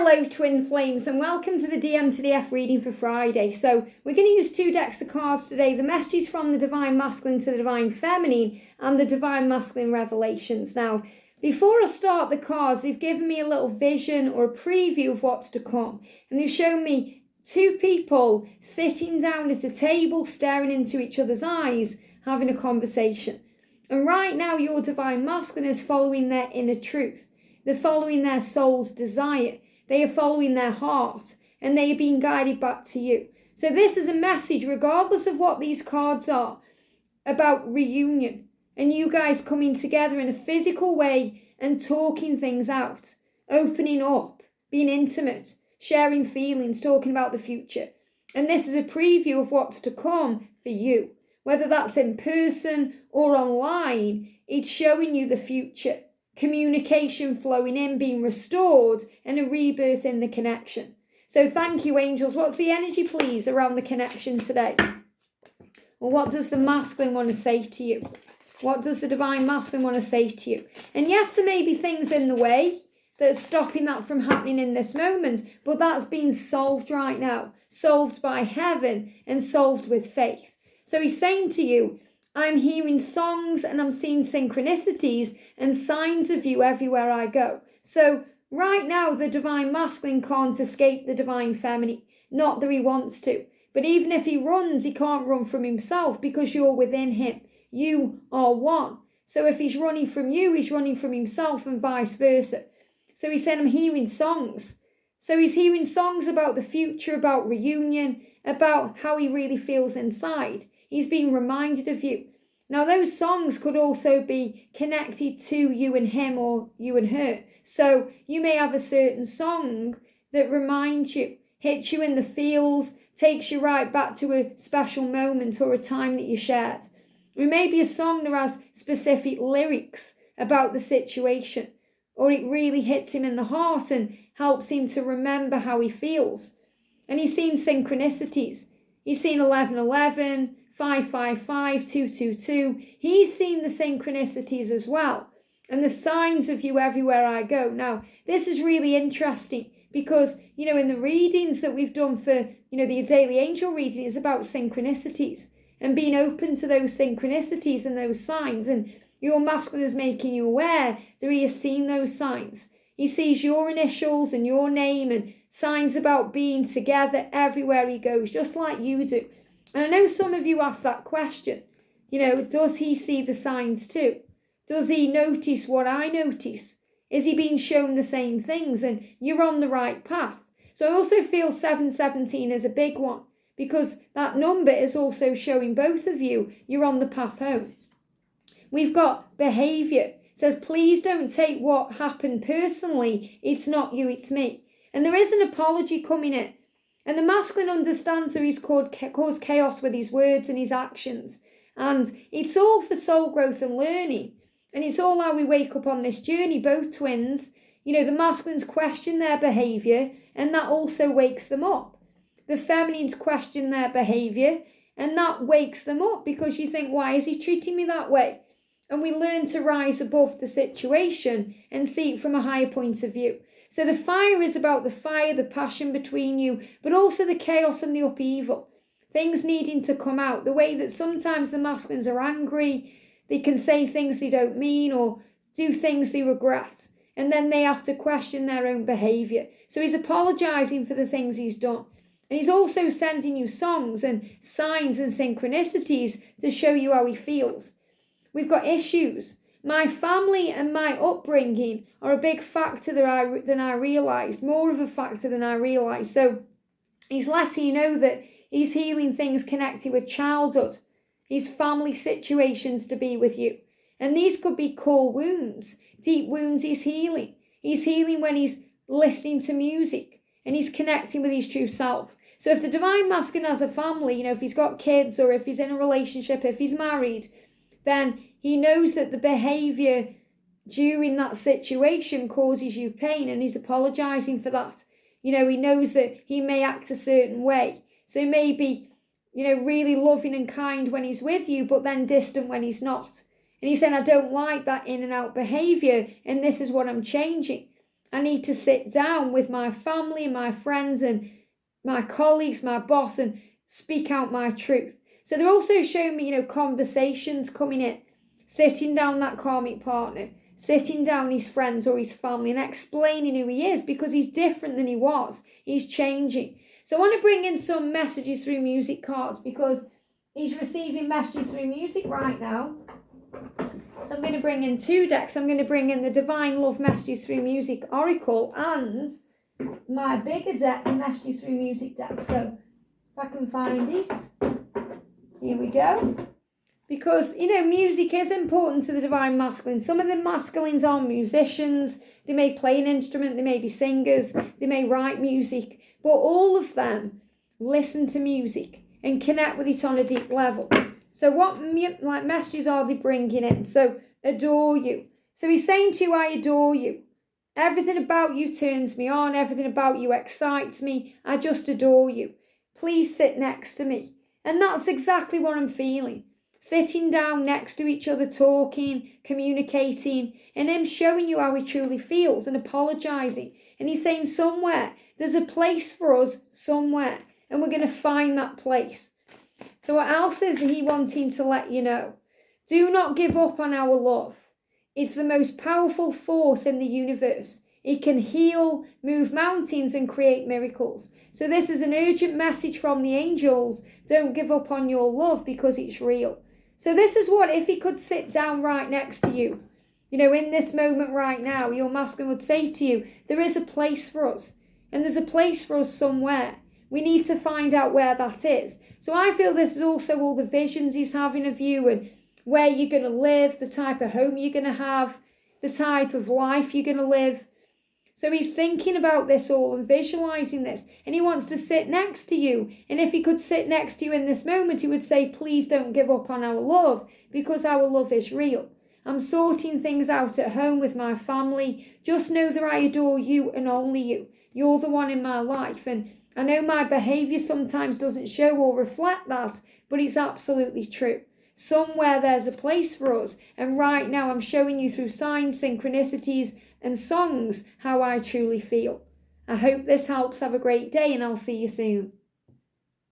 Hello twin flames and welcome to the DM to DF reading for Friday. So we're going to use 2 decks of cards today. The messages from the Divine Masculine to the Divine Feminine and the Divine Masculine Revelations. Now, before I start the cards, they've given me a little vision or a preview of what's to come. And they've shown me 2 people sitting down at a table, staring into each other's eyes, having a conversation. And right now your Divine Masculine is following their inner truth. They're following their soul's desire. They are following their heart and they are being guided back to you. So this is a message, regardless of what these cards are, about reunion and you guys coming together in a physical way and talking things out, opening up, being intimate, sharing feelings, talking about the future. And this is a preview of what's to come for you. Whether that's in person or online, it's showing you the future. Communication flowing in, being restored, and a rebirth in the connection. So thank you, angels. What's the energy, please, around the connection today? Well, what does the masculine want to say to you? What does the Divine Masculine want to say to you? And yes, there may be things in the way that are stopping that from happening in this moment, but that's being solved right now. Solved by heaven and solved with faith. So he's saying to you, I'm hearing songs and I'm seeing synchronicities and signs of you everywhere I go. So right now, the Divine Masculine can't escape the Divine Feminine. Not that he wants to. But even if he runs, he can't run from himself because you're within him. You are one. So if he's running from you, he's running from himself and vice versa. So he said, I'm hearing songs. So he's hearing songs about the future, about reunion, about how he really feels inside. He's being reminded of you. Now, those songs could also be connected to you and him or you and her. So you may have a certain song that reminds you, hits you in the feels, takes you right back to a special moment or a time that you shared. It may be a song that has specific lyrics about the situation, or it really hits him in the heart and helps him to remember how he feels. And he's seen synchronicities. He's seen 1111, 555, 222. He's seen the synchronicities as well. And the signs of you everywhere I go. Now, this is really interesting because, in the readings that we've done for, the daily angel reading is about synchronicities and being open to those synchronicities and those signs. And your masculine is making you aware that he has seen those signs. He sees your initials and your name and signs about being together everywhere he goes, just like you do. And I know some of you ask that question, does he see the signs too? Does he notice what I notice? Is he being shown the same things? And you're on the right path. So I also feel 717 is a big one because that number is also showing both of you, you're on the path home. We've got behaviour. It says, please don't take what happened personally. It's not you, it's me. And there is an apology coming in. And the masculine understands that he's caused chaos with his words and his actions. And it's all for soul growth and learning. And it's all how we wake up on this journey, both twins. The masculines question their behaviour and that also wakes them up. The feminines question their behaviour and that wakes them up because you think, why is he treating me that way? And we learn to rise above the situation and see it from a higher point of view. So the fire is about the fire, the passion between you, but also the chaos and the upheaval. Things needing to come out. The way that sometimes the masculines are angry, they can say things they don't mean or do things they regret. And then they have to question their own behaviour. So he's apologising for the things he's done. And he's also sending you songs and signs and synchronicities to show you how he feels. We've got issues. My family and my upbringing are a big factor than I realised, more of a factor than I realised. So he's letting you know that he's healing things connected with childhood, his family situations to be with you. And these could be core wounds, deep wounds he's healing. He's healing when he's listening to music and he's connecting with his true self. So if the Divine Masculine has a family, if he's got kids or if he's in a relationship, if he's married, then he knows that the behaviour during that situation causes you pain and he's apologising for that. He knows that he may act a certain way. So he may be, really loving and kind when he's with you, but then distant when he's not. And he's saying, I don't like that in and out behaviour and this is what I'm changing. I need to sit down with my family, my friends and my colleagues, my boss, and speak out my truth. So they're also showing me, conversations coming in, sitting down that karmic partner, sitting down his friends or his family and explaining who he is, because he's different than he was. He's changing. So I want to bring in some messages through music cards, because he's receiving messages through music right now. So I'm going to bring in 2 decks. I'm going to bring in the Divine Love Messages Through Music Oracle and my bigger deck, the Messages Through Music deck. So if I can find it, here we go. Because, music is important to the Divine Masculine. Some of the masculines are musicians. They may play an instrument. They may be singers. They may write music. But all of them listen to music and connect with it on a deep level. So what messages are they bringing in? So, adore you. So he's saying to you, I adore you. Everything about you turns me on. Everything about you excites me. I just adore you. Please sit next to me. And that's exactly what I'm feeling. Sitting down next to each other, talking, communicating, and him showing you how he truly feels and apologising. And he's saying somewhere, there's a place for us somewhere. And we're going to find that place. So what else is he wanting to let you know? Do not give up on our love. It's the most powerful force in the universe. It can heal, move mountains and create miracles. So this is an urgent message from the angels. Don't give up on your love, because it's real. So this is what, if he could sit down right next to you, in this moment right now, your masculine would say to you, there is a place for us. And there's a place for us somewhere. We need to find out where that is. So I feel this is also all the visions he's having of you, and where you're going to live, the type of home you're going to have, the type of life you're going to live. So he's thinking about this all and visualizing this, and he wants to sit next to you. And if he could sit next to you in this moment, he would say, please don't give up on our love, because our love is real. I'm sorting things out at home with my family. Just know that I adore you and only you. You're the one in my life. And I know my behaviour sometimes doesn't show or reflect that, but it's absolutely true. Somewhere there's a place for us. And right now I'm showing you through signs, synchronicities and songs how I truly feel. I hope this helps. Have a great day, and I'll see you soon.